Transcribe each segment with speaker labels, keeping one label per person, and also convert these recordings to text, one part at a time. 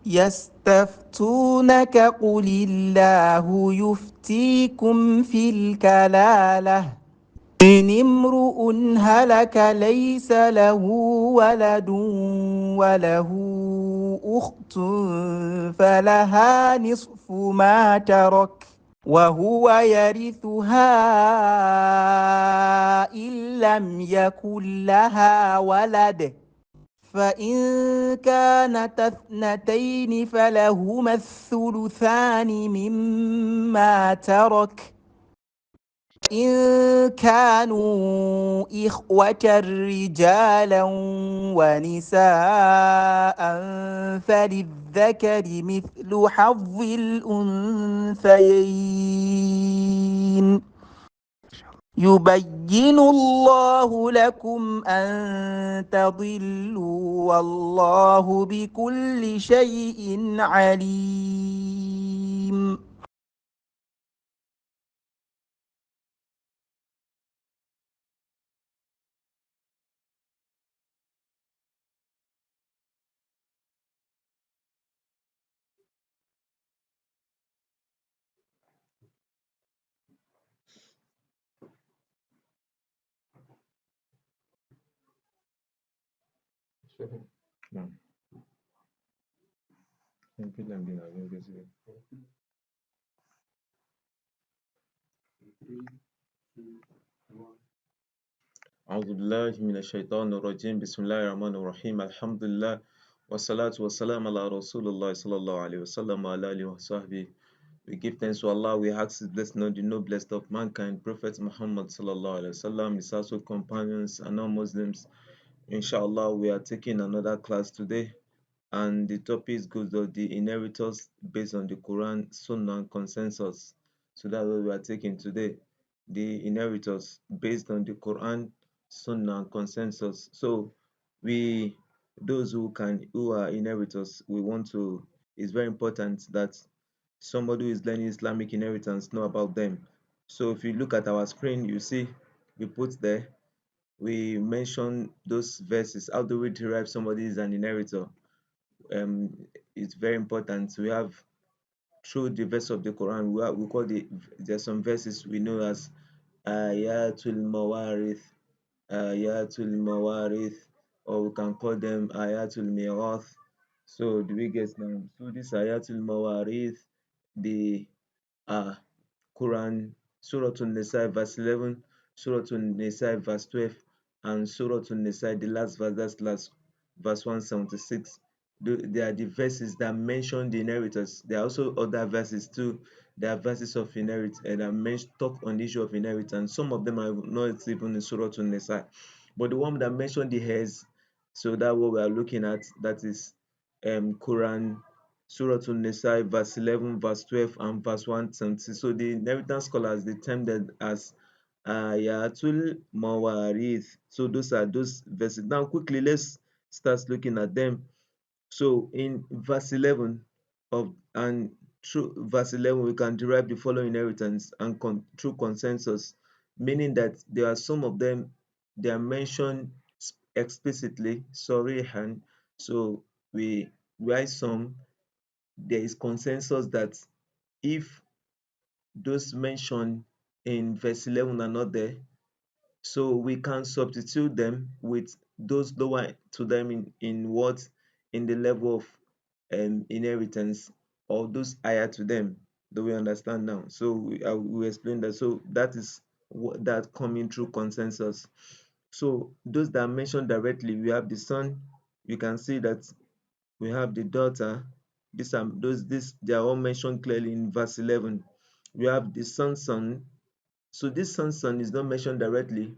Speaker 1: يستفتونك قل الله يفتيكم في الكلالة إن امرؤ هلك ليس له ولد وله أخت فلها نصف ما ترك وهو يرثها إن لم يكن لها ولد فإن كانت اثنتين فلهما الثلثان مما ترك إن كانوا إخوة رجالا ونساء فللذكر مثل حظ الأنثيين يبين الله لكم أن تضلوا والله بكل شيء عليم.
Speaker 2: نعم. يمكن أن بنا أعوذ بالله من الشيطان الرجيم بسم الله الرحمن الرحيم الحمد لله والصلاة والسلام على رسول الله صلى الله عليه وسلم وعلى آله وصحبه. We give thanks to Allah. We ask His blessing on the noblest of mankind, Prophet Muhammad sallallahu alaihi wasallam, his household companions, and all Muslims. Inshallah, we are taking another class today, and the topic goes to the inheritors based on the Quran, Sunnah, and consensus. So that's what we are taking today, the inheritors based on the Quran, Sunnah, and consensus. So we, those who are inheritors, we want to. It's very important that somebody who is learning Islamic inheritance know about them. So if you look at our screen, you see we put there, we mention those verses. How do we derive somebody is an inheritor? um it's very important. We have through the verse of the Quran, we call there's some verses we know as ayatul mawarith, ayatul mawarith, or we can call them ayatul mirath. So the biggest now, so this ayatul mawarith, the uh Quran, Surah An-Nisa verse 11, Surah An-Nisa verse 12, and Surah An-Nisa, the last verse, that's last verse 176. They are the verses that mention the inheritors. There are also other verses too. There are verses of inheritance that talk on the issue of inheritance. Some of them are not even in Surah An-Nisa. But the one that mentioned the heirs, so that what we are looking at, that is Quran, Surah An-Nisa, verse 11, verse 12, and verse 170. So the inheritance scholars, they term them as Ayatul Mawarith. So those are those verses. Now, quickly, let's start looking at them. So in verse 11 of and through verse 11, we can derive the following inheritance and through consensus, meaning that there are some of them, they are mentioned explicitly, and so we write some. There is consensus that if those mentioned in verse 11 are not there, so we can substitute them with those lower to them in what, in the level of inheritance, or those higher to them. Do we understand now? So I will explain that. So that is what that coming through consensus. So those that are mentioned directly, we have the son. You can see that we have the daughter. These are those this they are all mentioned clearly in verse 11. We have the son. So this son is not mentioned directly.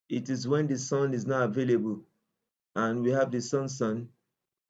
Speaker 2: It is when the son is not available, and we have the son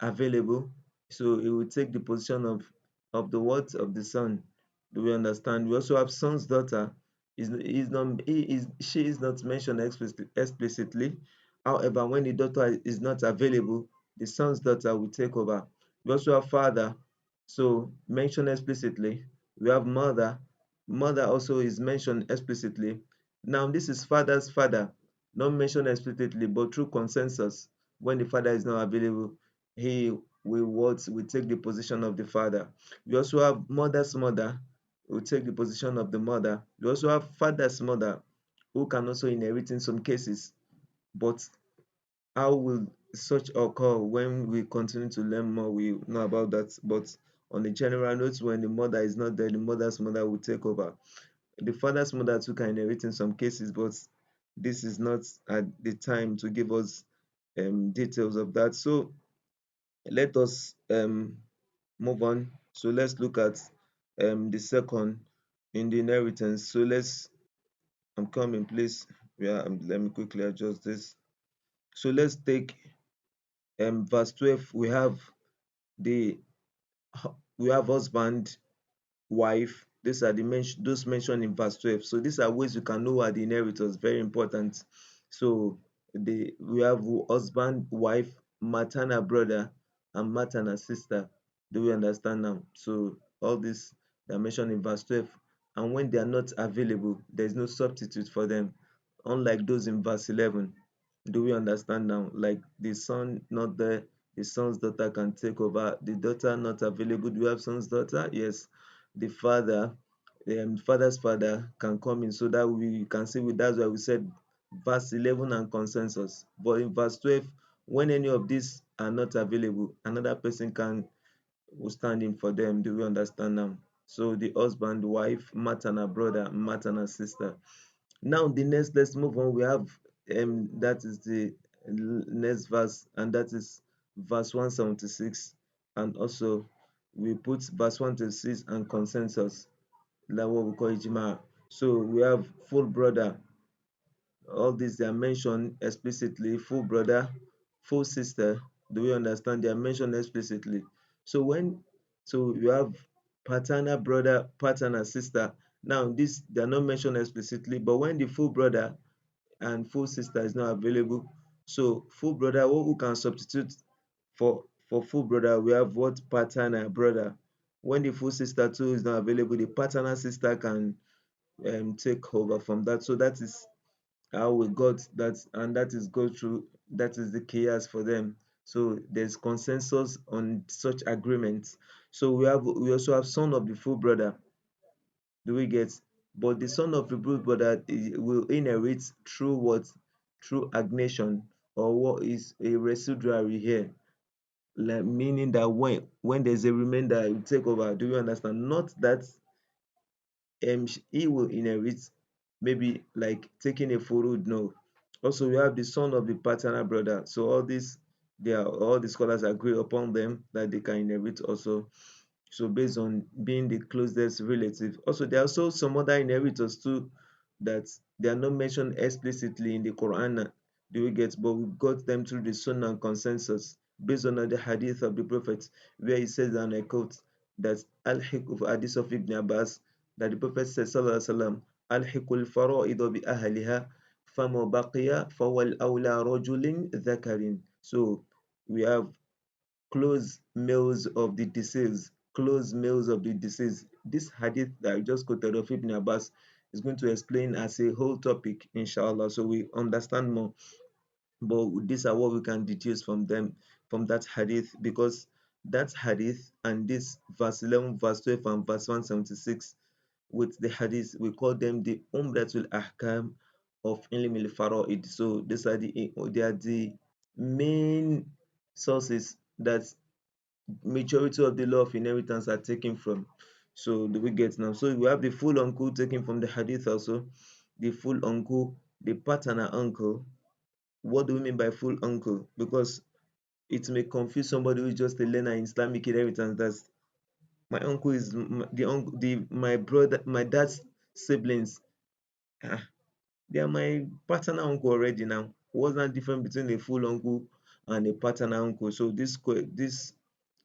Speaker 2: available, so it will take the position of the what of the son. Do we understand? We also have son's daughter. She is not mentioned explicitly. However, when the daughter is not available, the son's daughter will take over. We also have father, so mentioned explicitly. We have mother. Mother also is mentioned explicitly. Now this is father's father, not mentioned explicitly, but through consensus. When the father is not available, he we take the position of the father. We also have mother's mother, who take the position of the mother. We also have father's mother, who can also inherit in some cases. But how will such occur? When we continue to learn more, we know about that. But on the general note, when the mother is not there, the mother's mother will take over. The father's mother too can inherit in some cases, but this is not at the time to give us details of that. So let us move on. So let's look at the second in the inheritance. So I'm coming, please. Yeah, let me quickly adjust this. So let's take verse 12. The we have husband, wife. These are those mentioned in verse 12. So these are ways you can know who are the inheritors. Very important. So we have husband, wife, maternal brother, and maternal sister. Do we understand now? So all these they are mentioned in verse 12. And when they are not available, there is no substitute for them. Unlike those in verse 11. Do we understand now? Like the son not there, the son's daughter can take over. The daughter not available. Do we have son's daughter? Yes. The father, father's father can come in, so that we can see with that's why we said verse 11 and consensus. But in verse 12, when any of these are not available, another person will stand in for them. Do we understand now? So the husband, wife, maternal brother, maternal sister. Now the next, let's move on. We have that is the next verse, and that is verse 176. And also we put verse 126 and consensus, like what we call ijma. So we have full brother. All these they are mentioned explicitly. Full brother, full sister. Do we understand? They are mentioned explicitly. So you have paternal brother, paternal sister. Now this they are not mentioned explicitly, but when the full brother and full sister is not available, so full brother, who can substitute for full brother? We have what? Paternal brother. When the full sister too is not available, the paternal sister can take over from that. So that is how we got that, and that is go through, that is the chaos for them. So there's consensus on such agreements. So we also have son of the full brother. Do we get? But the son of the full brother will inherit through what? Through agnation, or what is a residuary here, like meaning that when there's a remainder, it will take over. Do you understand? Not that he will inherit, maybe like taking a furud. No. Also we have the son of the paternal brother. So all the scholars agree upon them that they can inherit also, so based on being the closest relative. Also there are also some other inheritors too that they are not mentioned explicitly in the Quran. Do we get? But we got them through the Sunnah and consensus based on the hadith of the Prophet, where he says, and I quote, that al-hik of hadith of Ibn Abbas, that the Prophet said sallallahu alaihi wasallam, al-hikul fara'idu bi ahliha fama baqiya fawal awla rajulin dhakarin. So we have close males of the deceased, close males of the deceased. This hadith that I just quoted of Ibn Abbas is going to explain as a whole topic, inshallah, so we understand more. But these are what we can deduce from them, from that hadith, because that hadith and this verse 11, verse 12, and verse 176 with the hadith, we call them the Umratul Ahkam of Ilm al Fara'id. So they are the main sources that majority of the law of inheritance are taken from. So do we get now? So we have the full uncle taken from the hadith also, the full uncle, the paternal uncle. What do we mean by full uncle? Because it may confuse somebody who is just a learner in Islamic inheritance. That's my uncle is the uncle, my brother, my dad's siblings. Ah, they are my paternal uncle already now. What's that difference between a full uncle and a paternal uncle? So this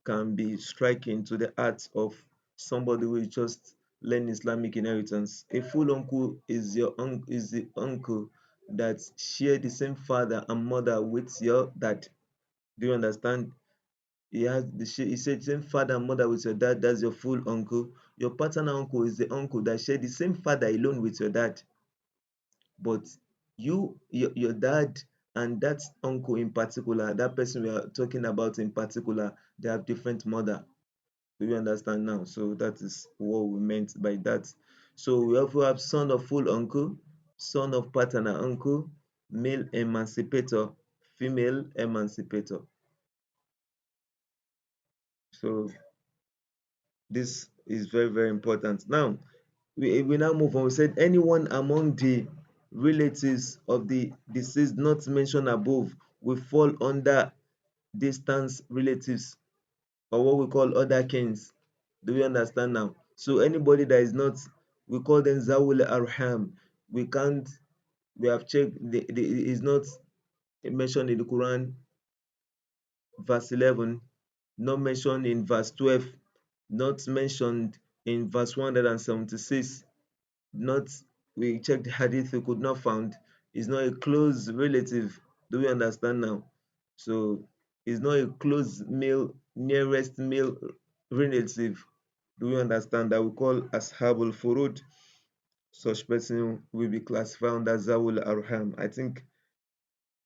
Speaker 2: can be striking to the heart of somebody who is just learning Islamic inheritance. A full uncle is is the uncle that share the same father and mother with your dad. Do you understand? He said same father and mother with your dad. That's your full uncle. Your paternal uncle is the uncle that share the same father alone with your dad. But your dad and that uncle in particular, that person we are talking about in particular, they have different mother. Do you understand now? So that is what we meant by that. So we also have son of full uncle, son of paternal uncle, male emancipator, female emancipator. So this is very, very important. Now, we now move on. We said anyone among the relatives of the deceased not mentioned above will fall under distant relatives, or what we call other kins. Do we understand now? So anybody that is not, we call them Zawul Arham. We can't, we have checked, is not mentioned in the Quran, verse 11, not mentioned in verse 12, not mentioned in verse 176, not, we checked the hadith, we could not found, is not a close relative. Do we understand now? So it's not a close male, nearest male relative. Do we understand that we call ashabul furud? Such person will be classified under zawul arham. I think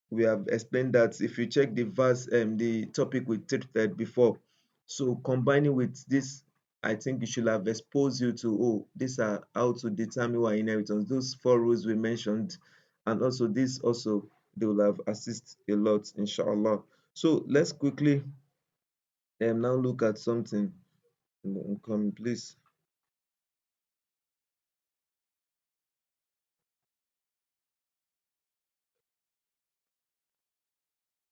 Speaker 2: we have explained that. If you check the verse, the topic we treated before, so combining with this, I think it should have exposed you to, oh, these are how to determine our inheritance, those four rules we mentioned, and also this also, they will have assist a lot, inshallah. So let's quickly now look at something. Come please.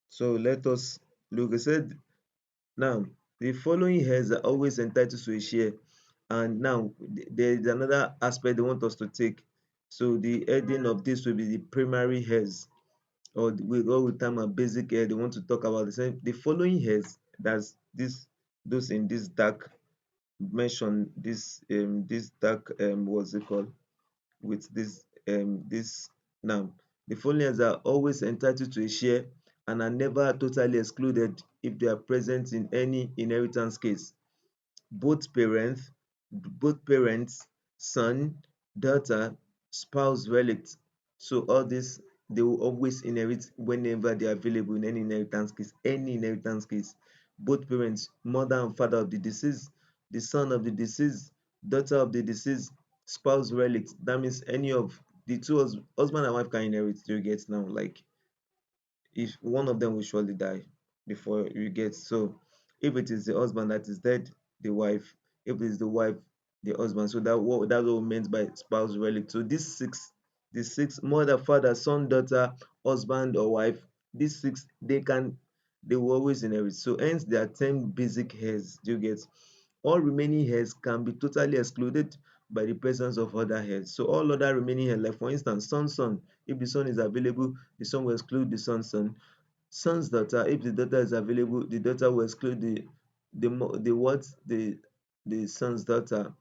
Speaker 2: So let us look. I said, now, the following heirs are always entitled to a share. And now, there is another aspect they want us to take. So the heading of this will be the primary heirs, or what we term a basic heir. They want to talk about the same. The following heirs, that's this, those in this dark mention, this dark, what's it called? With this now, the foreigners are always entitled to a share and are never totally excluded if they are present in any inheritance case. Both parents, son, daughter, spouse, relict. So all this, they will always inherit whenever they are available in any inheritance case. Any inheritance case. Both parents, mother and father of the deceased, the son of the deceased, daughter of the deceased, spouse, relict. That means any of the two husband and wife can inherit. You get now, like, if one of them will surely die before you get. So if it is the husband that is dead, the wife. If it is the wife, the husband. So that's what we meant by spouse relic. So these six, mother, father, son, daughter, husband or wife, these six, they will always inherit. So hence there are 10 basic heirs. Do you get? All remaining heirs can be totally excluded by the presence of other heirs. So all other remaining heirs, like for instance, son, if the son is available, the son will exclude the son's daughter. If the daughter is available, the daughter will exclude the son's daughter.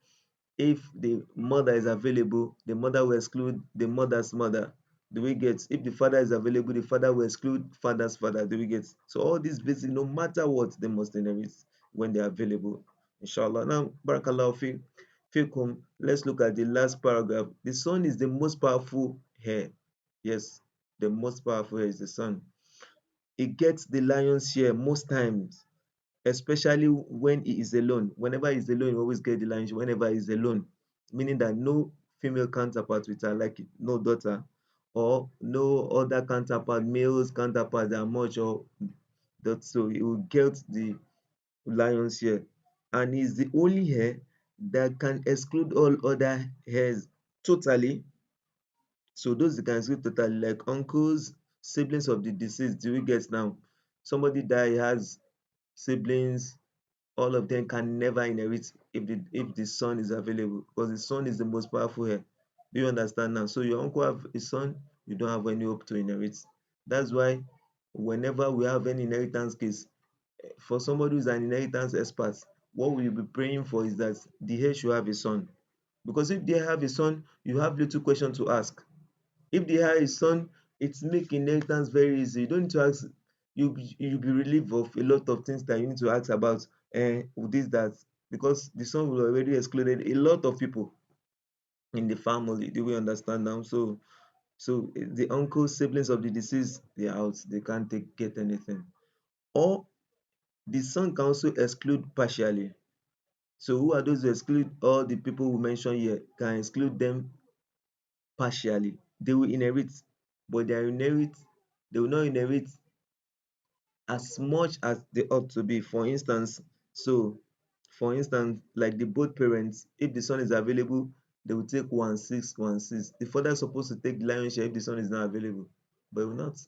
Speaker 2: If the mother is available, the mother will exclude the mother's mother. Do we get? If the father is available, the father will exclude father's father. Do we get? So all these basic, no matter what, they must inherit when they are available. Inshallah. Now, barakallahu fikum. Let's look at the last paragraph. The son is the most powerful heir. Yes, the most powerful heir is the son. It gets the lion's share most times, especially when he is alone. Whenever he's alone, he always get the lion's share whenever he's alone, meaning that no female counterpart with her, like no daughter, or no other counterpart, males counterpart that much, or that, so he will get the lion's share. And he's the only heir that can exclude all other heirs totally. So those you can exclude totally, like uncles, siblings of the deceased. Do we get now? Somebody die, has siblings, all of them can never inherit if the son is available, because the son is the most powerful heir. Do you understand now? So your uncle have a son, you don't have any hope to inherit. That's why whenever we have any inheritance case, for somebody who's an inheritance expert, what we will be praying for is that the heir should have a son. Because if they have a son, you have little question to ask. If they have a son, it make inheritance very easy. You don't need to ask. You be relieved of a lot of things that you need to ask about, this, that, because the son will already excluded a lot of people in the family. Do we understand now? So the uncles, siblings of the deceased, they are out. They can't get anything. Or The son can also exclude partially. So who are those who exclude? All the people we mentioned here can exclude them partially. They will inherit, but they will not inherit as much as they ought to be. So for instance, like the both parents, if the son is available, they will take 1/6, 1/6. The father is supposed to take the lion's share if the son is not available, but he will not.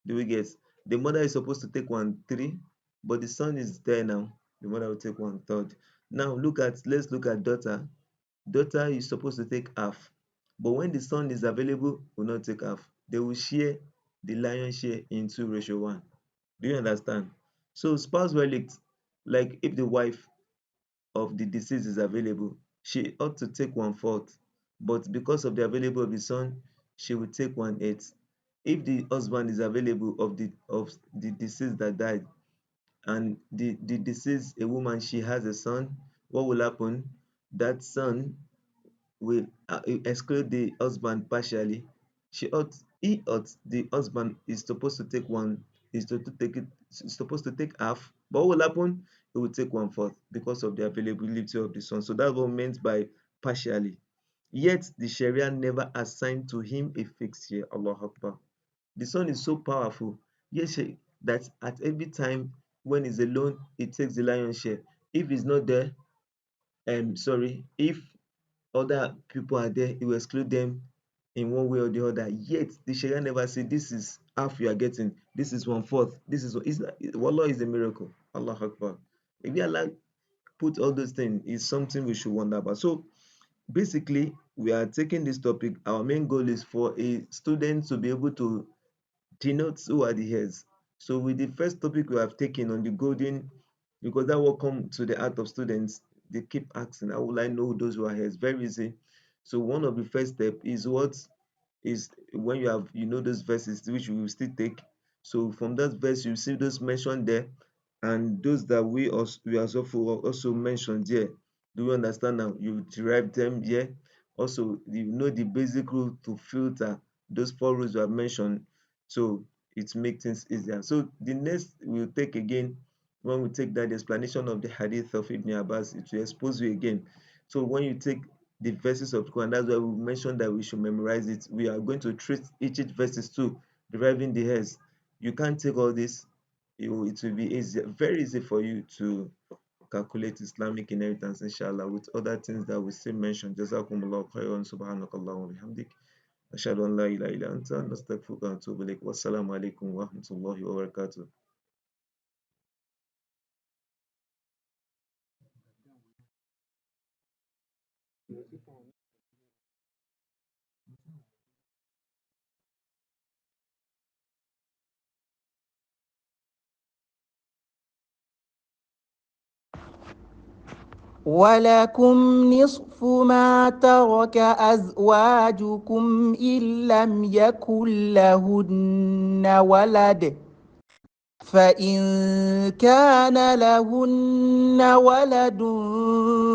Speaker 2: Do we get? The mother is supposed to take 1/3, but the son is there now. The mother will take 1/3. Now let's look at daughter. Daughter is supposed to take half, but when the son is available, will not take half. They will share the lion's share in 2:1. Do you understand? So spouse verdict, like if the wife of the deceased is available, she ought to take 1/4, but because of the available of the son, she will take 1/8. If the husband is available of the deceased that died, and the deceased a woman, she has a son, what will happen? That son will exclude the husband partially. The husband is supposed to take one, is supposed to take half, but what will happen? He will take 1/4 because of the availability of the son. So that's what meant by partially. Yet the Sharia never assigned to him a fixed share. Allah Akbar. The son is so powerful. Yes, that at every time when he's alone, he takes the lion's share. If he's not there, if other people are there, he will exclude them in one way or the other. Yet the Sharia never said this is half you are getting, this is 1/4, this is Wallah is a miracle. Allah Akbar. If you Allah put all those things, is something we should wonder about. So basically, we are taking this topic. Our main goal is for a student to be able to denote who are the heirs. So with the first topic we have taken on the golden, because that will come to the heart of students, they keep asking, how will I know those who are heirs? Very easy. So one of the first step is what is when you know those verses which we will still take. So from that verse you see those mentioned there, and those that we also mentioned there. Do you understand now? You derive them here. Also, you know the basic rule to filter those four rules we have mentioned. So it makes things easier. So the next we'll take again, when we take that explanation of the hadith of Ibn Abbas, it will expose you again. So when you take the verses of the Quran, that's why we mentioned that we should memorize it. We are going to treat each verses too, deriving the hairs. You can't take all this. It will be easy, very easy for you to calculate Islamic inheritance, inshallah, with other things that we still mention. Jazakumullahu khairan, subhanakallahu wa bihamdik. Ashhadu an la ilaha illa anta, nastaghfiruka wa atubu ilaik. Wassalamu alaikum wa rahmatullahi wa barakatuh.
Speaker 1: ولكم نصف ما ترك أزواجكم إن لم يكن لهن ولد، فإن كان لهن ولد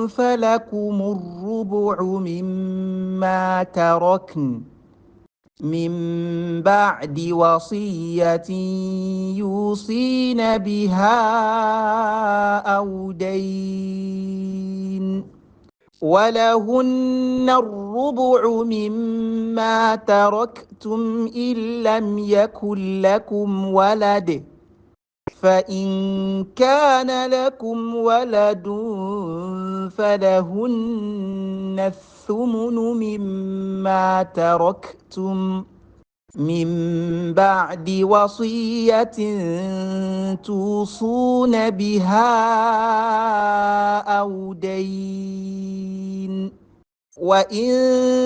Speaker 1: فلكم الربع مما تركن من بعد وصية يوصين بها أو دين، ولهن الربع مما تركتم إن لم يكن لكم ولد، فإن كان لكم ولد فلهن الثمن مما تركتم من بعد وصية توصون بها أو دين، وإن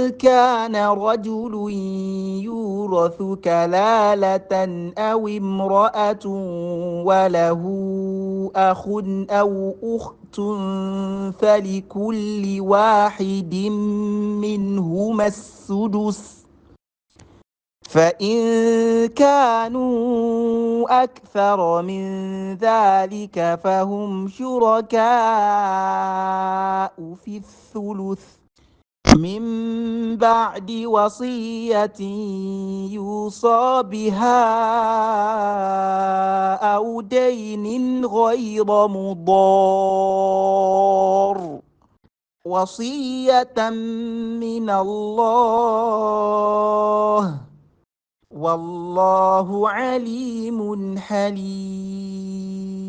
Speaker 1: كان رجل يورث كلالة أو امرأة وله أخ أو أخت فلكل واحد منهما السدس، فإن كانوا أكثر من ذلك فهم شركاء في الثلث من بعد وصية يوصى بها أو دين غير مضار وصية من الله والله عليم حليم.